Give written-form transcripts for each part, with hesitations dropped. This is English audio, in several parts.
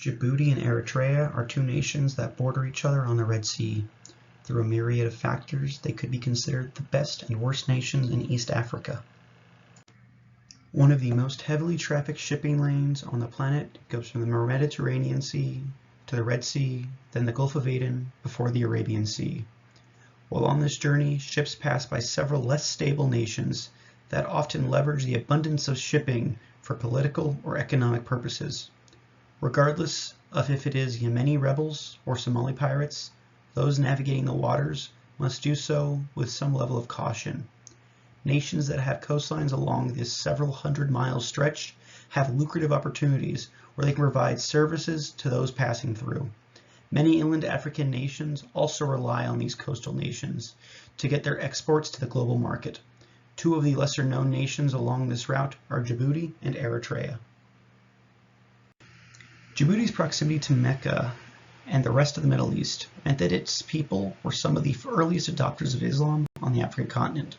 Djibouti and Eritrea are two nations that border each other on the Red Sea. Through a myriad of factors, they could be considered the best and worst nations in East Africa. One of the most heavily trafficked shipping lanes on the planet goes from the Mediterranean Sea to the Red Sea, then the Gulf of Aden, before the Arabian Sea. While on this journey, ships pass by several less stable nations that often leverage the abundance of shipping for political or economic purposes. Regardless of if it is Yemeni rebels or Somali pirates, those navigating the waters must do so with some level of caution. Nations that have coastlines along this several hundred-mile stretch have lucrative opportunities where they can provide services to those passing through. Many inland African nations also rely on these coastal nations to get their exports to the global market. Two of the lesser-known nations along this route are Djibouti and Eritrea. Djibouti's proximity to Mecca and the rest of the Middle East meant that its people were some of the earliest adopters of Islam on the African continent.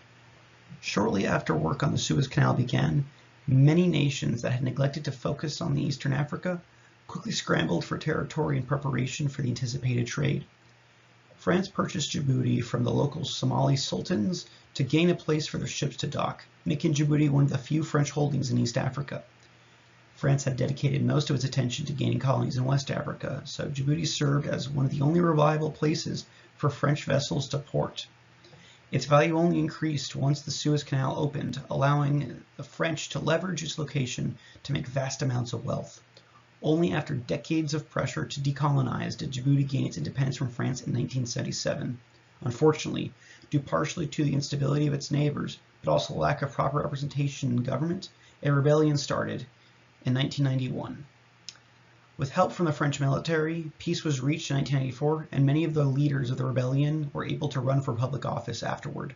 Shortly after work on the Suez Canal began, many nations that had neglected to focus on the Eastern Africa quickly scrambled for territory in preparation for the anticipated trade. France purchased Djibouti from the local Somali sultans to gain a place for their ships to dock, making Djibouti one of the few French holdings in East Africa. France had dedicated most of its attention to gaining colonies in West Africa, so Djibouti served as one of the only reliable places for French vessels to port. Its value only increased once the Suez Canal opened, allowing the French to leverage its location to make vast amounts of wealth. Only after decades of pressure to decolonize did Djibouti gain its independence from France in 1977. Unfortunately, due partially to the instability of its neighbors, but also lack of proper representation in government, a rebellion started in 1991. With help from the French military, peace was reached in 1994, and many of the leaders of the rebellion were able to run for public office afterward.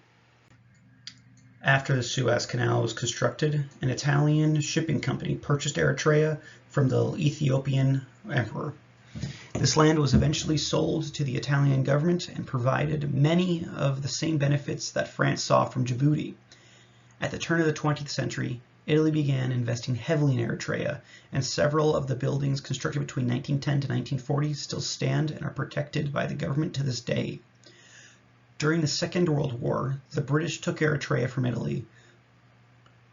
After the Suez Canal was constructed, an Italian shipping company purchased Eritrea from the Ethiopian emperor. This land was eventually sold to the Italian government and provided many of the same benefits that France saw from Djibouti. At the turn of the 20th century, Italy began investing heavily in Eritrea, and several of the buildings constructed between 1910 to 1940 still stand and are protected by the government to this day. During the Second World War, the British took Eritrea from Italy.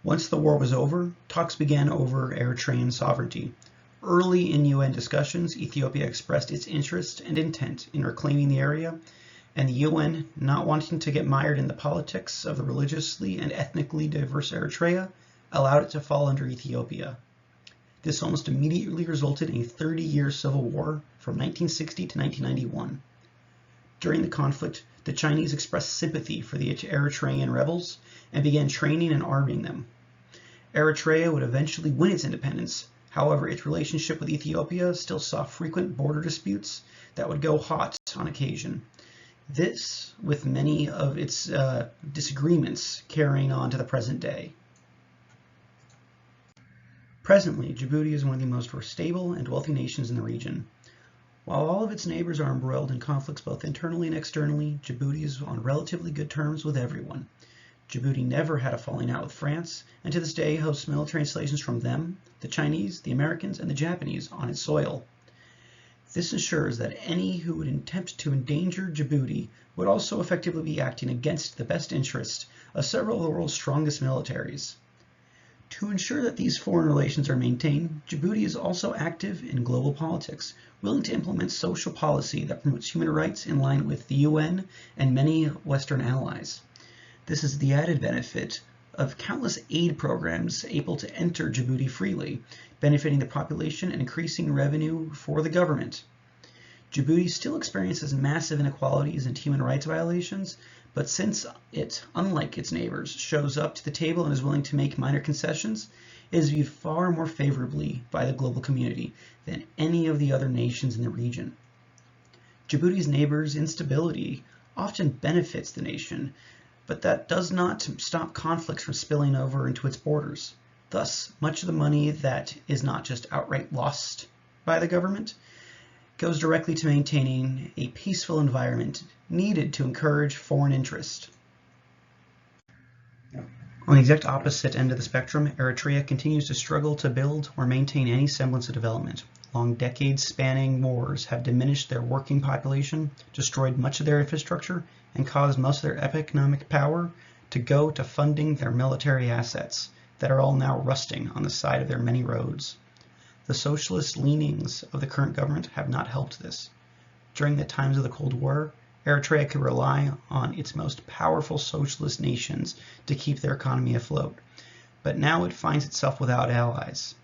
Once the war was over, talks began over Eritrean sovereignty. Early in UN discussions, Ethiopia expressed its interest and intent in reclaiming the area, and the UN, not wanting to get mired in the politics of the religiously and ethnically diverse Eritrea, allowed it to fall under Ethiopia. This almost immediately resulted in a 30-year civil war from 1960 to 1991. During the conflict, the Chinese expressed sympathy for the Eritrean rebels and began training and arming them. Eritrea would eventually win its independence. However, its relationship with Ethiopia still saw frequent border disputes that would go hot on occasion. This, with many of its disagreements carrying on to the present day. Presently, Djibouti is one of the most stable and wealthy nations in the region. While all of its neighbors are embroiled in conflicts both internally and externally, Djibouti is on relatively good terms with everyone. Djibouti never had a falling out with France, and to this day hosts military installations from them, the Chinese, the Americans, and the Japanese on its soil. This ensures that any who would attempt to endanger Djibouti would also effectively be acting against the best interests of several of the world's strongest militaries. To ensure that these foreign relations are maintained, Djibouti is also active in global politics, willing to implement social policy that promotes human rights in line with the UN and many Western allies. This is the added benefit of countless aid programs able to enter Djibouti freely, benefiting the population and increasing revenue for the government. Djibouti still experiences massive inequalities and human rights violations, but since it, unlike its neighbors, shows up to the table and is willing to make minor concessions, it is viewed far more favorably by the global community than any of the other nations in the region. Djibouti's neighbors' instability often benefits the nation, but that does not stop conflicts from spilling over into its borders. Thus, much of the money that is not just outright lost by the government goes directly to maintaining a peaceful environment needed to encourage foreign interest. On the exact opposite end of the spectrum, Eritrea continues to struggle to build or maintain any semblance of development. Long decades-spanning wars have diminished their working population, destroyed much of their infrastructure, and caused most of their economic power to go to funding their military assets that are all now rusting on the side of their many roads. The socialist leanings of the current government have not helped this. During the times of the Cold War, Eritrea could rely on its most powerful socialist nations to keep their economy afloat, but now it finds itself without allies.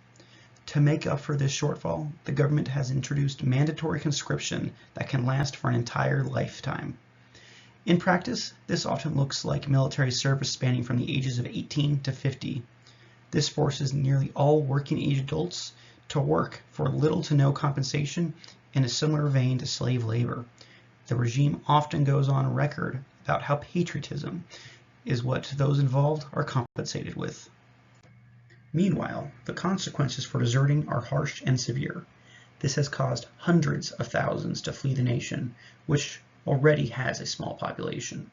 To make up for this shortfall, the government has introduced mandatory conscription that can last for an entire lifetime. In practice, this often looks like military service spanning from the ages of 18 to 50. This forces nearly all working-age adults to work for little to no compensation in a similar vein to slave labor. The regime often goes on record about how patriotism is what those involved are compensated with. Meanwhile, the consequences for deserting are harsh and severe. This has caused hundreds of thousands to flee the nation, which already has a small population.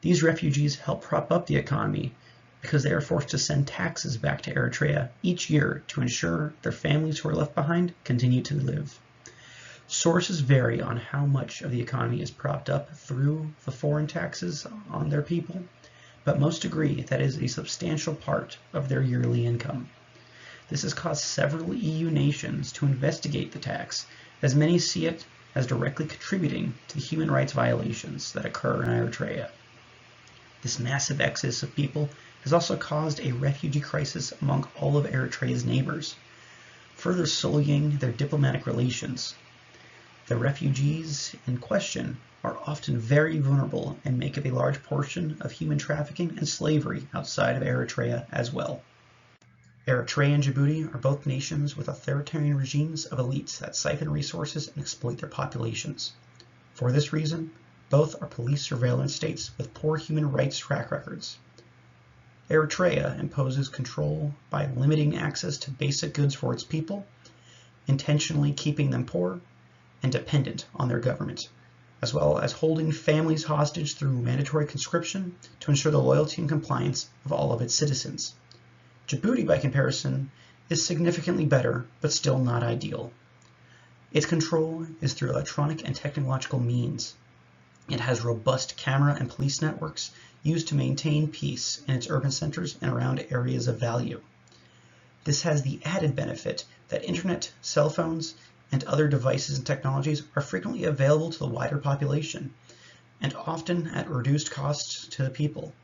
These refugees help prop up the economy because they are forced to send taxes back to Eritrea each year to ensure their families who are left behind continue to live. Sources vary on how much of the economy is propped up through the foreign taxes on their people, but most agree that it is a substantial part of their yearly income. This has caused several EU nations to investigate the tax, as many see it as directly contributing to the human rights violations that occur in Eritrea. This massive exodus of people has also caused a refugee crisis among all of Eritrea's neighbors, further sullying their diplomatic relations. The refugees in question are often very vulnerable and make up a large portion of human trafficking and slavery outside of Eritrea as well. Eritrea and Djibouti are both nations with authoritarian regimes of elites that siphon resources and exploit their populations. For this reason, both are police surveillance states with poor human rights track records. Eritrea imposes control by limiting access to basic goods for its people, intentionally keeping them poor and dependent on their government, as well as holding families hostage through mandatory conscription to ensure the loyalty and compliance of all of its citizens. Djibouti, by comparison, is significantly better, but still not ideal. Its control is through electronic and technological means. It has robust camera and police networks used to maintain peace in its urban centers and around areas of value. This has the added benefit that internet, cell phones, and other devices and technologies are frequently available to the wider population, and often at reduced costs to the people.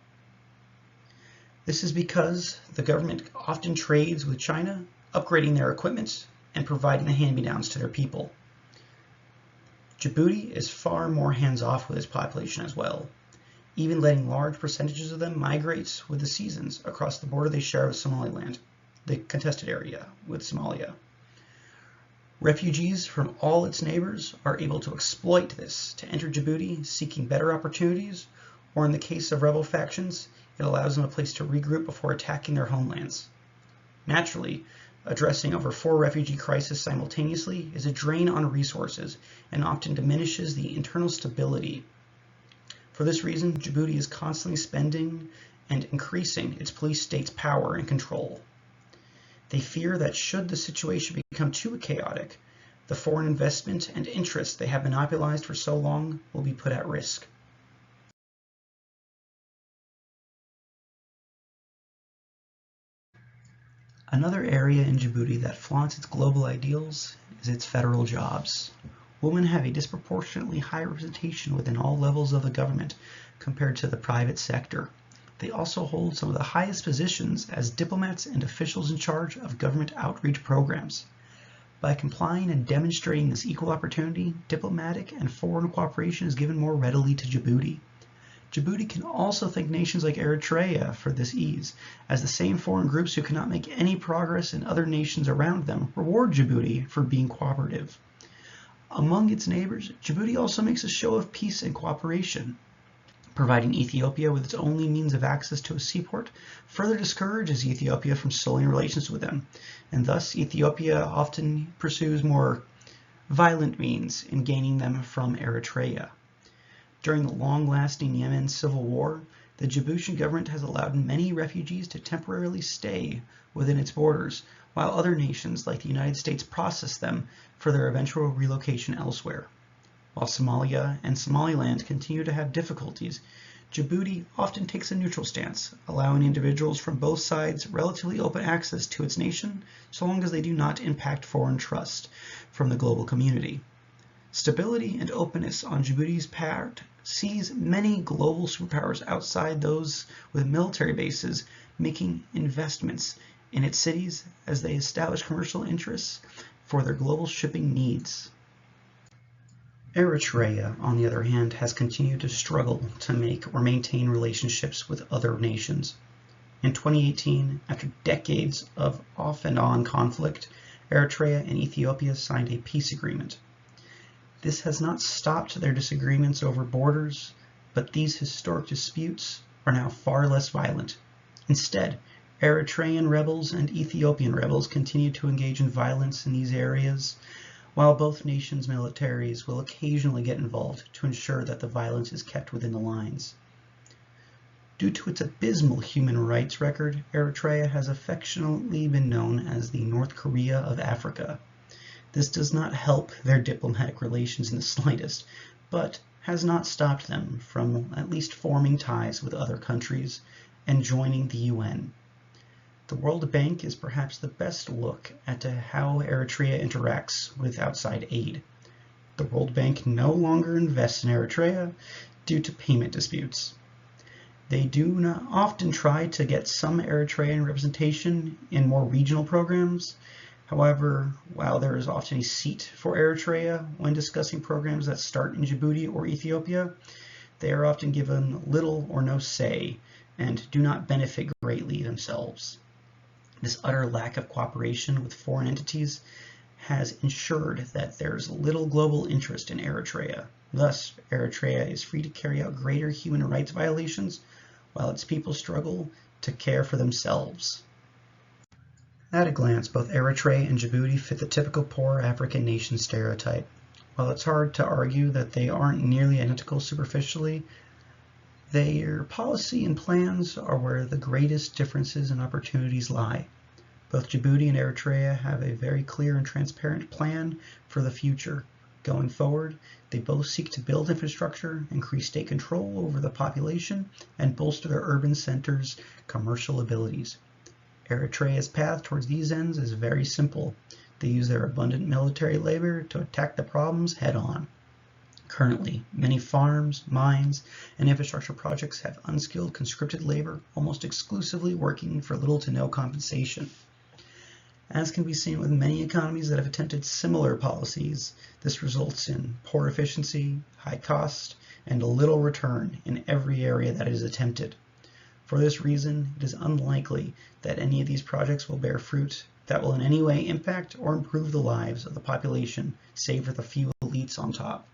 This is because the government often trades with China, upgrading their equipment and providing the hand-me-downs to their people. Djibouti is far more hands-off with its population as well, even letting large percentages of them migrate with the seasons across the border they share with Somaliland, the contested area with Somalia. Refugees from all its neighbors are able to exploit this to enter Djibouti seeking better opportunities, or in the case of rebel factions, it allows them a place to regroup before attacking their homelands. Naturally, addressing over 4 refugee crises simultaneously is a drain on resources and often diminishes the internal stability. For this reason, Djibouti is constantly spending and increasing its police state's power and control. They fear that should the situation become too chaotic, the foreign investment and interest they have monopolized for so long will be put at risk. Another area in Djibouti that flaunts its global ideals is its federal jobs. Women have a disproportionately high representation within all levels of the government compared to the private sector. They also hold some of the highest positions as diplomats and officials in charge of government outreach programs. By complying and demonstrating this equal opportunity, diplomatic and foreign cooperation is given more readily to Djibouti. Djibouti can also thank nations like Eritrea for this ease, as the same foreign groups who cannot make any progress in other nations around them reward Djibouti for being cooperative. Among its neighbors, Djibouti also makes a show of peace and cooperation. Providing Ethiopia with its only means of access to a seaport further discourages Ethiopia from sullying relations with them, and thus Ethiopia often pursues more violent means in gaining them from Eritrea. During the long-lasting Yemen civil war, the Djiboutian government has allowed many refugees to temporarily stay within its borders, while other nations like the United States process them for their eventual relocation elsewhere. While Somalia and Somaliland continue to have difficulties, Djibouti often takes a neutral stance, allowing individuals from both sides relatively open access to its nation so long as they do not impact foreign trust from the global community. Stability and openness on Djibouti's part sees many global superpowers outside those with military bases making investments in its cities as they establish commercial interests for their global shipping needs. Eritrea, on the other hand, has continued to struggle to make or maintain relationships with other nations. In 2018, after decades of off and on conflict, Eritrea and Ethiopia signed a peace agreement. This has not stopped their disagreements over borders, but these historic disputes are now far less violent. Instead, Eritrean rebels and Ethiopian rebels continue to engage in violence in these areas, while both nations' militaries will occasionally get involved to ensure that the violence is kept within the lines. Due to its abysmal human rights record, Eritrea has affectionately been known as the North Korea of Africa. This does not help their diplomatic relations in the slightest, but has not stopped them from at least forming ties with other countries and joining the UN. The World Bank is perhaps the best look at how Eritrea interacts with outside aid. The World Bank no longer invests in Eritrea due to payment disputes. They do not often try to get some Eritrean representation in more regional programs. However, while there is often a seat for Eritrea when discussing programs that start in Djibouti or Ethiopia, they are often given little or no say and do not benefit greatly themselves. This utter lack of cooperation with foreign entities has ensured that there is little global interest in Eritrea. Thus, Eritrea is free to carry out greater human rights violations while its people struggle to care for themselves. At a glance, both Eritrea and Djibouti fit the typical poor African nation stereotype. While it's hard to argue that they aren't nearly identical superficially, their policy and plans are where the greatest differences and opportunities lie. Both Djibouti and Eritrea have a very clear and transparent plan for the future. Going forward, they both seek to build infrastructure, increase state control over the population, and bolster their urban centers' commercial abilities. Eritrea's path towards these ends is very simple. They use their abundant military labor to attack the problems head-on. Currently, many farms, mines, and infrastructure projects have unskilled conscripted labor almost exclusively working for little to no compensation. As can be seen with many economies that have attempted similar policies, this results in poor efficiency, high cost, and little return in every area that is attempted. For this reason, it is unlikely that any of these projects will bear fruit that will in any way impact or improve the lives of the population, save for the few elites on top.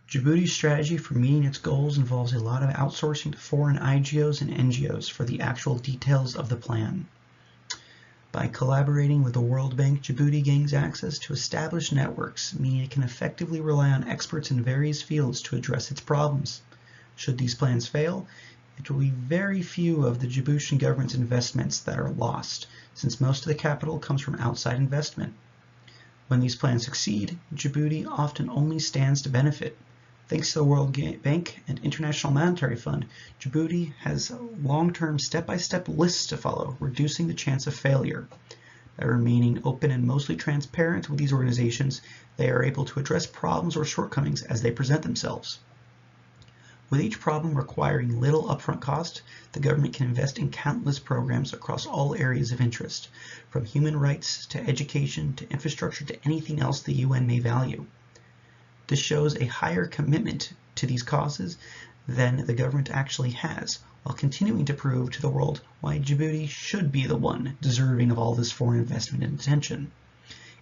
Djibouti's strategy for meeting its goals involves a lot of outsourcing to foreign IGOs and NGOs for the actual details of the plan. By collaborating with the World Bank, Djibouti gains access to established networks, meaning it can effectively rely on experts in various fields to address its problems. Should these plans fail, it will be very few of the Djiboutian government's investments that are lost, since most of the capital comes from outside investment. When these plans succeed, Djibouti often only stands to benefit. Thanks to the World Bank and International Monetary Fund, Djibouti has long-term step-by-step lists to follow, reducing the chance of failure. By remaining open and mostly transparent with these organizations, they are able to address problems or shortcomings as they present themselves. With each problem requiring little upfront cost, the government can invest in countless programs across all areas of interest, from human rights to education to infrastructure to anything else the UN may value. This shows a higher commitment to these causes than the government actually has, while continuing to prove to the world why Djibouti should be the one deserving of all this foreign investment and attention.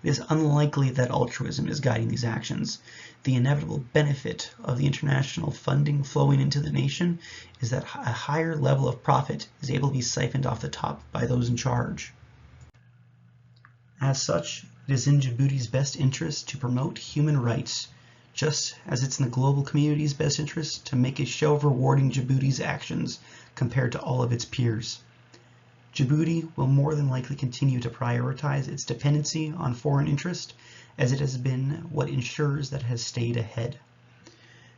It is unlikely that altruism is guiding these actions. The inevitable benefit of the international funding flowing into the nation is that a higher level of profit is able to be siphoned off the top by those in charge. As such, it is in Djibouti's best interest to promote human rights, just as it's in the global community's best interest to make a show of rewarding Djibouti's actions compared to all of its peers. Djibouti will more than likely continue to prioritize its dependency on foreign interest, as it has been what ensures that it has stayed ahead.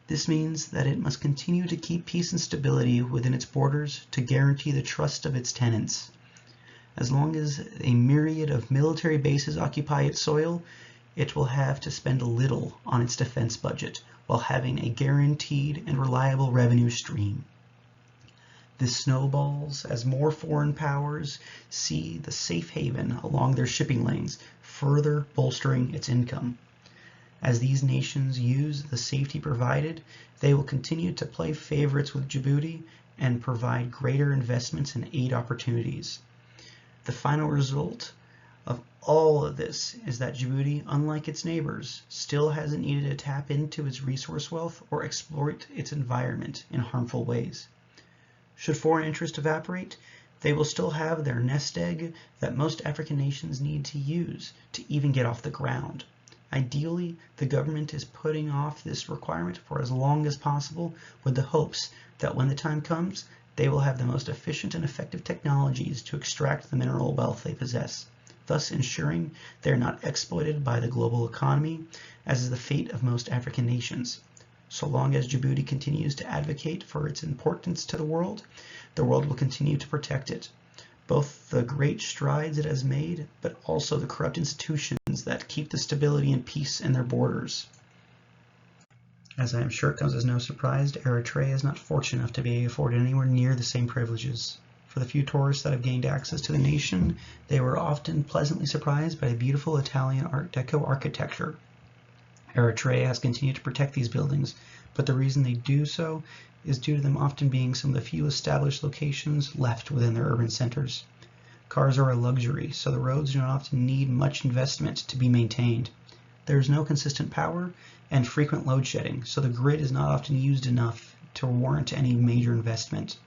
This means that it must continue to keep peace and stability within its borders to guarantee the trust of its tenants. As long as a myriad of military bases occupy its soil, it will have to spend little on its defense budget while having a guaranteed and reliable revenue stream. This snowballs as more foreign powers see the safe haven along their shipping lanes, further bolstering its income. As these nations use the safety provided, they will continue to play favorites with Djibouti and provide greater investments and aid opportunities. The final result of all of this is that Djibouti, unlike its neighbors, still hasn't needed to tap into its resource wealth or exploit its environment in harmful ways. Should foreign interest evaporate, they will still have their nest egg that most African nations need to use to even get off the ground. Ideally, the government is putting off this requirement for as long as possible with the hopes that when the time comes, they will have the most efficient and effective technologies to extract the mineral wealth they possess, thus ensuring they are not exploited by the global economy, as is the fate of most African nations. So long as Djibouti continues to advocate for its importance to the world will continue to protect it. Both the great strides it has made, but also the corrupt institutions that keep the stability and peace in their borders. As I am sure it comes as no surprise, Eritrea is not fortunate enough to be afforded anywhere near the same privileges. For the few tourists that have gained access to the nation, they were often pleasantly surprised by the beautiful Italian Art Deco architecture. Eritrea has continued to protect these buildings, but the reason they do so is due to them often being some of the few established locations left within their urban centers. Cars are a luxury, so the roads do not often need much investment to be maintained. There is no consistent power and frequent load shedding, so the grid is not often used enough to warrant any major investment.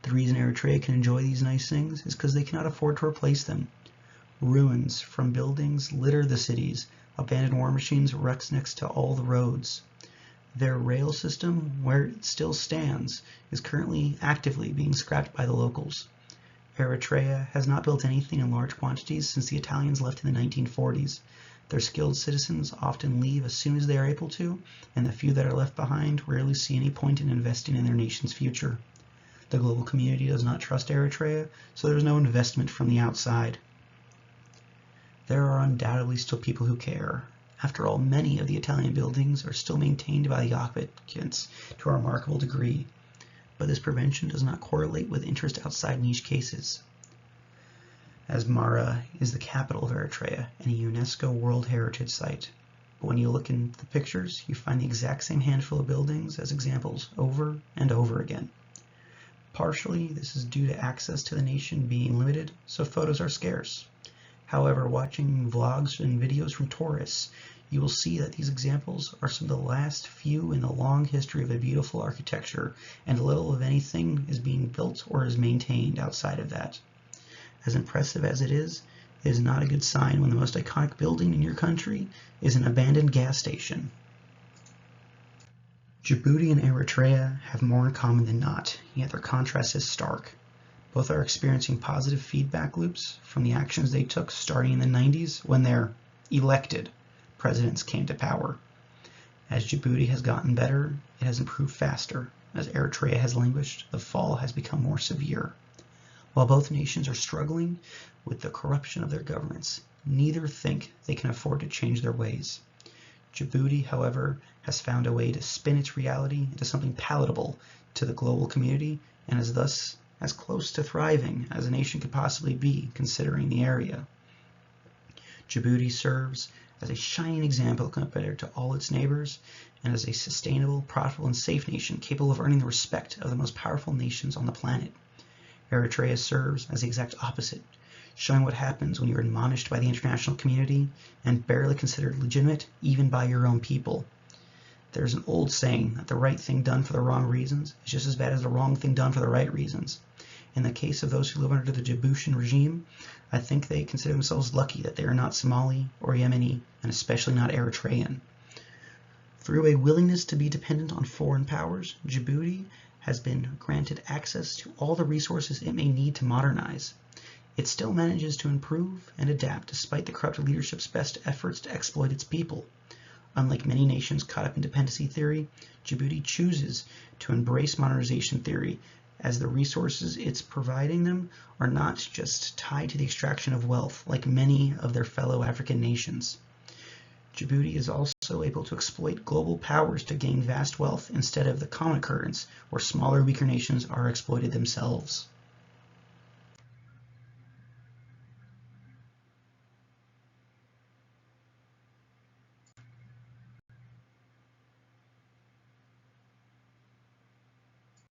The reason Eritrea can enjoy these nice things is because they cannot afford to replace them. Ruins from buildings litter the cities. Abandoned war machines wreck next to all the roads. Their rail system, where it still stands, is currently actively being scrapped by the locals. Eritrea has not built anything in large quantities since the Italians left in the 1940s. Their skilled citizens often leave as soon as they are able to, and the few that are left behind rarely see any point in investing in their nation's future. The global community does not trust Eritrea, so there is no investment from the outside. There are undoubtedly still people who care. After all, many of the Italian buildings are still maintained by the occupants to a remarkable degree, but this prevention does not correlate with interest outside niche cases. Asmara is the capital of Eritrea and a UNESCO World Heritage Site, but when you look in the pictures, you find the exact same handful of buildings as examples over and over again. Partially, this is due to access to the nation being limited, so photos are scarce. However, watching vlogs and videos from tourists, you will see that these examples are some of the last few in the long history of a beautiful architecture, and little of anything is being built or is maintained outside of that. As impressive as it is not a good sign when the most iconic building in your country is an abandoned gas station. Djibouti and Eritrea have more in common than not, yet their contrast is stark. Both are experiencing positive feedback loops from the actions they took starting in the 90s when their elected presidents came to power. As Djibouti has gotten better, it has improved faster. As Eritrea has languished, the fall has become more severe. While both nations are struggling with the corruption of their governments, neither think they can afford to change their ways. Djibouti, however, has found a way to spin its reality into something palatable to the global community and is thus as close to thriving as a nation could possibly be, considering the area. Djibouti serves as a shining example compared to all its neighbors, and as a sustainable, profitable, and safe nation capable of earning the respect of the most powerful nations on the planet. Eritrea serves as the exact opposite, showing what happens when you are admonished by the international community and barely considered legitimate even by your own people. There's an old saying that the right thing done for the wrong reasons is just as bad as the wrong thing done for the right reasons. In the case of those who live under the Djiboutian regime, I think they consider themselves lucky that they are not Somali or Yemeni, and especially not Eritrean. Through a willingness to be dependent on foreign powers, Djibouti has been granted access to all the resources it may need to modernize. it still manages to improve and adapt despite the corrupt leadership's best efforts to exploit its people. Unlike many nations caught up in dependency theory, Djibouti chooses to embrace modernization theory, as the resources it's providing them are not just tied to the extraction of wealth like many of their fellow African nations. Djibouti is also able to exploit global powers to gain vast wealth instead of the common occurrence where smaller, weaker nations are exploited themselves.